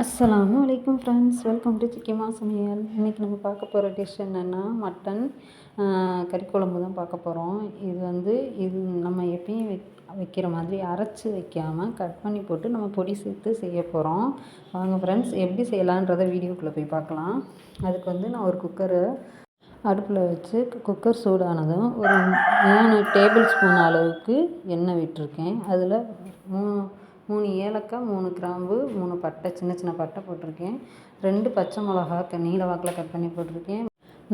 அஸ்ஸலாமு அலைக்கும் friends, welcome to சிக்கிமா சமையல். இன்றைக்கி நம்ம பார்க்க போகிற டிஷ் என்னென்னா மட்டன் கறி குழம்பு தான் பார்க்க போகிறோம். இது நம்ம எப்பயும் வைக்கிற மாதிரி அரைச்சி வைக்காமல் கட் பண்ணி போட்டு நம்ம பொடி சேர்த்து செய்ய போகிறோம். வாங்க ஃப்ரெண்ட்ஸ், எப்படி செய்யலான்றதை வீடியோக்குள்ளே போய் பார்க்கலாம். அதுக்கு நான் ஒரு குக்கரை அடுப்பில் வச்சு குக்கர் சூடானதும் ஒரு 3 டேபிள் ஸ்பூன் அளவுக்கு எண்ணெய் விட்டுருக்கேன். அதில் 3 ஏலக்காய், 3 கிராம்பு, 3 பட்டை, சின்ன சின்ன பட்டை போட்டிருக்கேன். 2 பச்சை மிளகா நீல வாக்கில் கட் பண்ணி போட்டிருக்கேன்.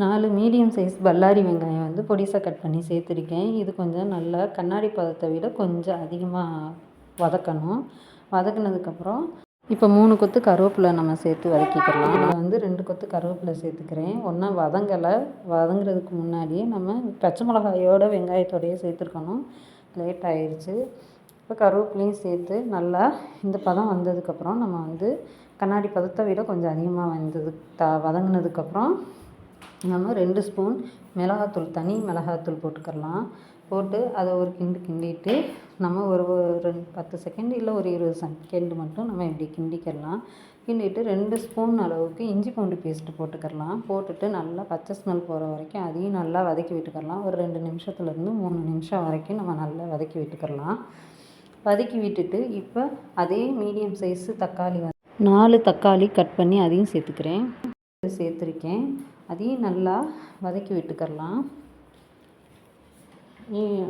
4 மீடியம் சைஸ் பல்லாரி வெங்காயம் பொடிசாக கட் பண்ணி சேர்த்துருக்கேன். இது கொஞ்சம் நல்லா கண்ணாடி பதத்தை விட கொஞ்சம் அதிகமாக வதக்கணும். வதக்குனதுக்கப்புறம் இப்போ 3 கொத்து கருவேப்பிலை நம்ம சேர்த்து வதக்கிக்கலாம். நான் 2 கொத்து கருவேப்பிலை சேர்த்துக்கிறேன். ஒன்றா வதங்குறதுக்கு முன்னாடியே நம்ம பச்சை மிளகாயோட வெங்காயத்தோடையே சேர்த்துருக்கணும். லேட் ஆயிடுச்சு. இப்போ கருவேப்பிலையும் சேர்த்து நல்லா இந்த பதம் வந்ததுக்கப்புறம் நம்ம கண்ணாடி பதத்தை விட கொஞ்சம் அதிகமாக வதங்கினதுக்கப்புறம் நம்ம 2 ஸ்பூன் மிளகாத்தூள், தனி மிளகாத்தூள் போட்டுக்கலாம். போட்டு அதை ஒரு கிண்டிட்டு நம்ம ஒரு 10 செகண்ட் இல்லை ஒரு 20 செகண்ட் மட்டும் நம்ம இப்படி கிண்டிக்கலாம். கிண்டிட்டு 2 ஸ்பூன் அளவுக்கு இஞ்சி பூண்டு பேஸ்ட்டு போட்டுக்கலாம். போட்டுட்டு நல்லா பச்சை ஸ்மெல் போகிற வரைக்கும் அதையும் நல்லா வதக்கி விட்டுக்கலாம். ஒரு 2 நிமிஷத்துலேருந்து 3 நிமிஷம் வரைக்கும் நம்ம நல்லா வதக்கி விட்டுக்கலாம். வதக்கி விட்டுட்டு இப்போ அதே மீடியம் சைஸு தக்காளி 4 தக்காளி கட் பண்ணி அதையும் சேர்த்துருக்கேன். அதையும் நல்லா வதக்கி விட்டுக்கலாம்.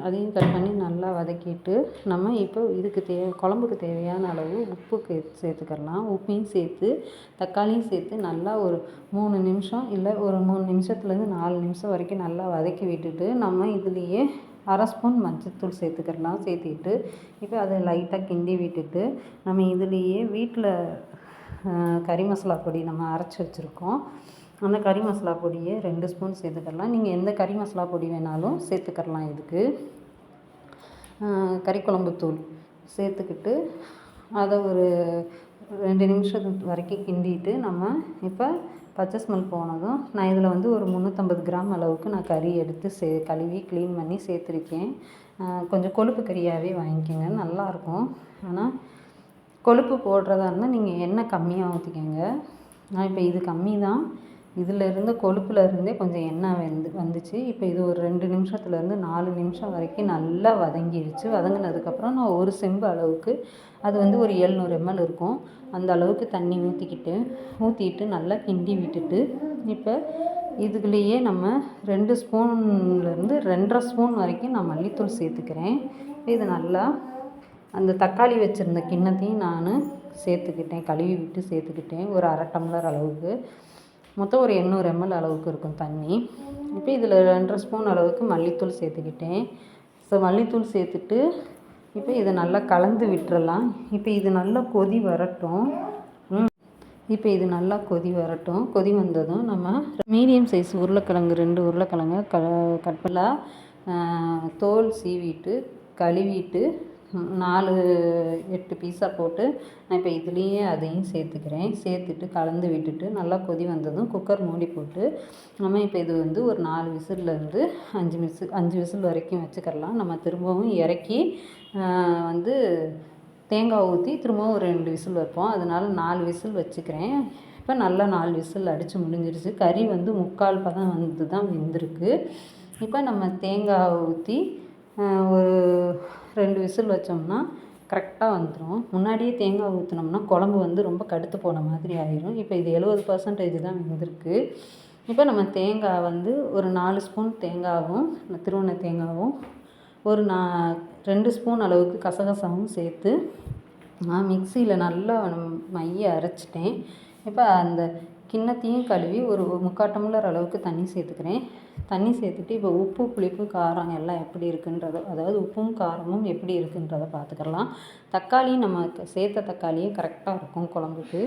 அதையும் கட் பண்ணி நல்லா வதக்கிட்டு நம்ம இப்போ குழம்புக்கு தேவையான அளவு உப்பு சேர்த்துக்கலாம். உப்பையும் சேர்த்து தக்காளியும் சேர்த்து நல்லா ஒரு 3 நிமிஷம் இல்லை ஒரு 3 நிமிஷத்துலேருந்து 4 நிமிஷம் வரைக்கும் நல்லா வதக்கி விட்டுட்டு நம்ம இதுலேயே 1/2 ஸ்பூன் மஞ்சள்தூள் சேர்த்துக்கலாம். சேர்த்துக்கிட்டு இப்போ அதை லைட்டாக கிண்டி விட்டுட்டு நம்ம இதுலேயே வீட்டில் கறி மசாலா பொடி நம்ம அரைச்சி வச்சுருக்கோம். அந்த கறி மசாலா பொடியை 2 ஸ்பூன் சேர்த்துக்கலாம். நீங்கள் எந்த கறி மசாலா பொடி வேணாலும் சேர்த்துக்கலாம். இதுக்கு கறி குழம்பு தூள் சேர்த்துக்கிட்டு அதை ஒரு 2 நிமிஷம் வரைக்கும் கிண்டிட்டு நம்ம இப்போ பச்சை ஸ்மெல் போனதும் நான் இதில் ஒரு 350 கிராம் அளவுக்கு நான் கறி எடுத்து கழுவி க்ளீன் பண்ணி சேர்த்துருக்கேன். கொஞ்சம் கொழுப்பு கறியாகவே வாங்கிக்கோங்க, நல்லாயிருக்கும். ஆனால் கொழுப்பு போடுறதா இருந்தால் நீங்கள் எண்ணெய் கம்மியாக ஊற்றிக்கோங்க. நான் இப்போ இது கம்மி தான், இதில் இருந்த கொழுப்பில் இருந்தே கொஞ்சம் எண்ணெய் வந்துச்சு. இப்போ இது ஒரு 2 நிமிஷத்துலேருந்து 4 நிமிஷம் வரைக்கும் நல்லா வதங்கிடுச்சு. வதங்கினதுக்கப்புறம் நான் ஒரு செம்பு அளவுக்கு அது ஒரு 700 ml இருக்கும், அந்த அளவுக்கு தண்ணி ஊற்றிட்டு நல்லா கிண்டி விட்டுட்டு இப்போ இதுலேயே நம்ம 2 ஸ்பூன்லேருந்து 2.5 ஸ்பூன் வரைக்கும் நான் மல்லித்தூள் சேர்த்துக்கிறேன். இது நல்லா அந்த தக்காளி வச்சுருந்த கிண்ணத்தையும் நான் சேர்த்துக்கிட்டேன், கழுவி விட்டு சேர்த்துக்கிட்டேன். ஒரு 1/2 டம்ளர் அளவுக்கு, மொத்தம் ஒரு 800 ml அளவுக்கு இருக்கும் தண்ணி. இப்போ இதில் 2.5 ஸ்பூன் அளவுக்கு மல்லித்தூள் சேர்த்துக்கிட்டேன். மல்லித்தூள் சேர்த்துட்டு இப்போ இதை நல்லா கலந்து விட்டுறலாம். இப்போ இது நல்லா கொதி வரட்டும். கொதி வந்ததும் நம்ம மீடியம் சைஸ் உருளைக்கிழங்கு 2 உருளைக்கிழங்கு கட் பண்ணலாம். தோல் சீவிட்டு கழுவிட்டு 8 பீஸாக போட்டு நான் இப்போ இதுலேயே அதையும் சேர்த்துட்டு கலந்து விட்டுட்டு நல்லா கொதி வந்ததும் குக்கர் மூடி போட்டு நம்ம இப்போ இது ஒரு 4 விசில்லேருந்து 5 விசில் வரைக்கும் வச்சுக்கலாம். நம்ம திரும்பவும் இறக்கி தேங்காய் ஊற்றி திரும்பவும் ஒரு 2 விசில் வைப்போம். அதனால் 4 விசில் வச்சுக்கிறேன். இப்போ நல்லா 4 விசில் அடித்து முடிஞ்சிருச்சு. கறி 3/4 பதம் தான் வெந்திருக்கு. இப்போ நம்ம தேங்காய் ஊற்றி ஒரு 2 விசில் வச்சோம்னா கரெக்டாக வந்துடும். முன்னாடியே தேங்காய் ஊற்றினோம்னா குழம்பு ரொம்ப கடுத்து போன மாதிரி ஆயிரும். இப்போ இது 70% தான் வெந்திருக்கு. இப்போ நம்ம தேங்காய் ஒரு 4 ஸ்பூன் தேங்காவும் திருவண்ண தேங்காவும் ஒரு 2 ஸ்பூன் அளவுக்கு கசகசாவும் சேர்த்து நான் மிக்சியில் நல்லா மைய அரைச்சிட்டேன். இப்போ அந்த கிண்ணத்தையும் கழுவி ஒரு 3/4 டம்ளர் அளவுக்கு தண்ணி சேர்த்துக்கிறேன். தண்ணி சேர்த்துட்டு இப்போ உப்பு, புளிப்பு, காரம் எல்லாம் எப்படி இருக்குன்றதை, அதாவது உப்பும் காரமும் எப்படி இருக்குன்றதை பார்த்துக்கலாம். தக்காளி நம்ம சேர்த்த தக்காளியே கரெக்டாக இருக்கும் குழம்புக்கு.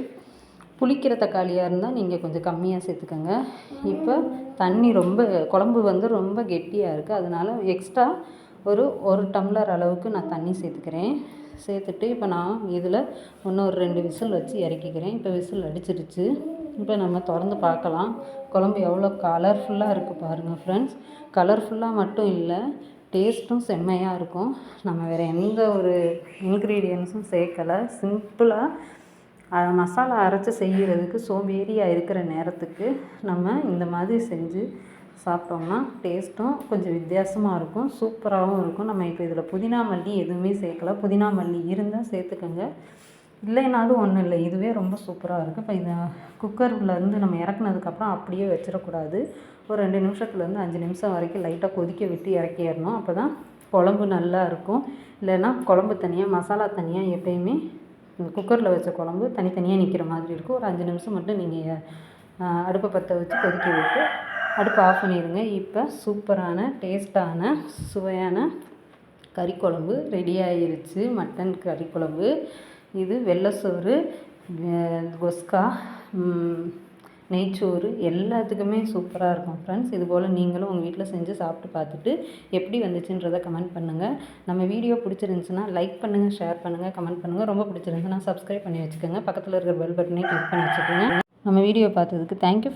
புளிக்கிற தக்காளியாக இருந்தால் நீங்கள் கொஞ்சம் கம்மியாக சேர்த்துக்கோங்க. இப்போ தண்ணி குழம்பு ரொம்ப கெட்டியாக இருக்குது, அதனால் எக்ஸ்ட்ரா ஒரு டம்ளர் அளவுக்கு நான் தண்ணி சேர்த்துட்டு இப்போ நான் இதில் இன்னும் ஒரு 2 விசில் வச்சு இறக்கிக்கிறேன். இப்போ விசில் அடிச்சிருச்சு. இப்போ நம்ம திறந்து பார்க்கலாம். குழம்பு எவ்வளோ கலர்ஃபுல்லாக இருக்குது பாருங்கள் ஃப்ரெண்ட்ஸ். கலர்ஃபுல்லாக மட்டும் இல்லை, டேஸ்ட்டும் செம்மையாக இருக்கும். நம்ம வேறு எந்த ஒரு இன்க்ரீடியன்ஸும் சேர்க்கலை. சிம்பிளாக மசாலா அரைச்சி செய்கிறதுக்கு சோம்பேறியாக இருக்கிற நேரத்துக்கு நம்ம இந்த மாதிரி செஞ்சு சாப்பிட்டோம்னா டேஸ்ட்டும் கொஞ்சம் வித்தியாசமாக இருக்கும், சூப்பராகவும் இருக்கும். நம்ம இப்போ இதில் புதினா மல்லி எதுவுமே சேர்க்கல. புதினா மல்லி இருந்தால் சேர்த்துக்கோங்க, இல்லைனாலும் ஒன்றும் இல்லை. இதுவே ரொம்ப சூப்பராக இருக்குது. இப்போ இதை குக்கர்லேருந்து நம்ம இறக்குனதுக்கப்புறம் அப்படியே வச்சிடக்கூடாது. ஒரு 2 நிமிஷத்துலேருந்து 5 நிமிஷம் வரைக்கும் லைட்டாக கொதிக்க விட்டு இறக்கிடணும். அப்போ தான் குழம்பு நல்லா இருக்கும். இல்லைன்னா குழம்பு தனியாக மசாலா தனியாக எப்பயுமே குக்கரில் வச்ச குழம்பு தனித்தனியாக நிற்கிற மாதிரி இருக்கும். ஒரு 5 நிமிஷம் மட்டும் நீங்கள் அடுப்பை பற்ற வச்சு கொதிக்க விட்டு அடுப்பை ஆஃப் பண்ணிடுங்க. இப்போ சூப்பரான டேஸ்ட்டான சுவையான கறி குழம்பு ரெடி ஆகிருச்சு. மட்டன் கறி குழம்பு. இது வெள்ளை சோறு, கொஸ்கா, நெய்ச்சோறு எல்லாத்துக்குமே சூப்பராக இருக்கும் ஃப்ரெண்ட்ஸ். இதுபோல் நீங்களும் உங்கள் வீட்டில் செஞ்சு சாப்பிட்டு பார்த்துட்டு எப்படி வந்துச்சுன்றதை கமெண்ட் பண்ணுங்கள். நம்ம வீடியோ பிடிச்சிருந்துச்சுன்னா லைக் பண்ணுங்கள், ஷேர் பண்ணுங்கள், கமெண்ட் பண்ணுங்கள். ரொம்ப பிடிச்சிருந்துச்சுன்னா சப்ஸ்கிரைப் பண்ணி வச்சுக்கோங்க. பக்கத்தில் இருக்கிற பெல் பட்டனை கிளிக் பண்ணி வச்சுக்கோங்க. நம்ம வீடியோ பார்த்ததுக்கு தேங்க்யூ.